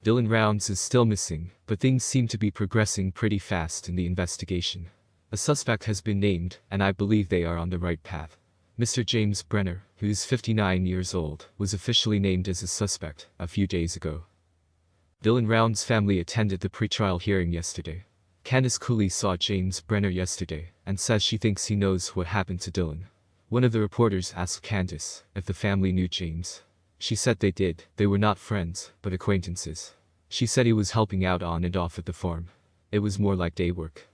Dylan Rounds is still missing, but things seem to be progressing pretty fast in the investigation. A suspect has been named, and I believe they are on the right path. Mr. James Brenner, who is 59 years old, was officially named as a suspect a few days ago. Dylan Rounds' family attended the pretrial hearing yesterday. Candace Cooley saw James Brenner yesterday and says she thinks he knows what happened to Dylan. One of the reporters asked Candace if the family knew James. She said they did. They were not friends, but acquaintances. She said he was helping out on and off at the farm. It was more like day work.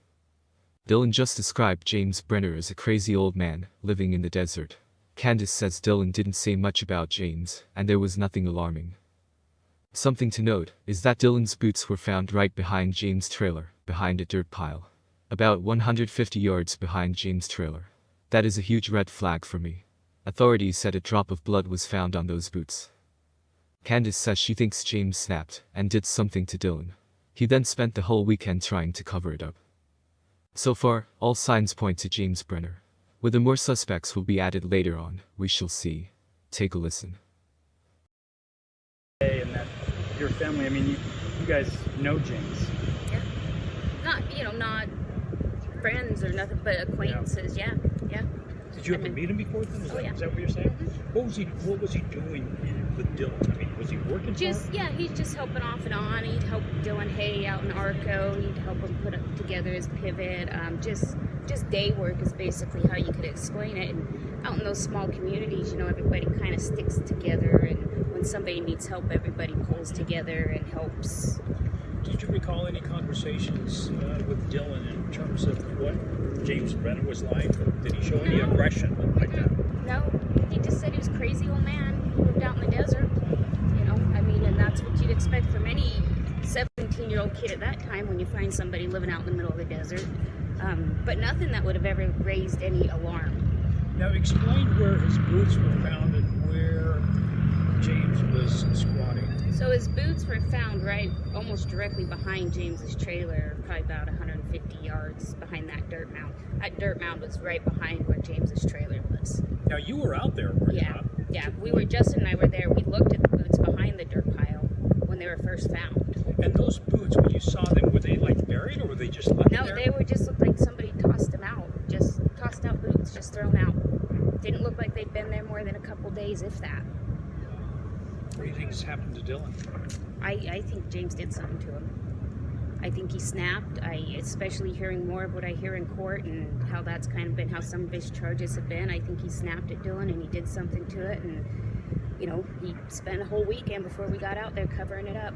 Dylan just described James Brenner as a crazy old man living in the desert. Candace says Dylan didn't say much about James, and there was nothing alarming. Something to note is that Dylan's boots were found right behind James' trailer, behind a dirt pile. About 150 yards behind James' trailer. That is a huge red flag for me. Authorities said a drop of blood was found on those boots. Candace says she thinks James snapped and did something to Dylan. He then spent the whole weekend trying to cover it up. So far, all signs point to James Brenner. Whether more suspects will be added later on, we shall see. Take a listen. And that your family, I mean, you guys know James. Yeah. Not friends or nothing, but acquaintances. Yeah. Did you ever meet him before then? Is that what you're saying? Mm-hmm. What was he doing with Dylan? I mean, was he working for him? He's just helping off and on. He'd help Dylan hay out in Arco. He'd help him put together his pivot. Just day work is basically how you could explain it. And out in those small communities, everybody kind of sticks together. And when somebody needs help, everybody pulls together and helps. Did you recall any conversations with Dylan in terms of what James Brenner was like? Did he show any aggression like that? No, he just said he was a crazy old man who lived out in the desert. And that's what you'd expect from any 17-year-old kid at that time when you find somebody living out in the middle of the desert. But nothing that would have ever raised any alarm. Now explain where his boots were found and where James was squatting. So his boots were found right almost directly behind James's trailer, probably about 150 yards behind that dirt mound. That dirt mound was right behind where James's trailer was. Now you were out there, were you not? Yeah. Justin and I were there. We looked at the boots behind the dirt pile when they were first found. And those boots, when you saw them, were they like buried or were they just left there? No, they were just looked like somebody tossed them out. Just tossed out boots, just thrown out. Didn't look like they'd been there more than a couple days, if that. What do you think's happened to Dylan? I think James did something to him. I think he snapped. Especially hearing more of what I hear in court and how that's kind of been how some of his charges have been. I think he snapped at Dylan and he did something to it. And, he spent a whole weekend before we got out there covering it up.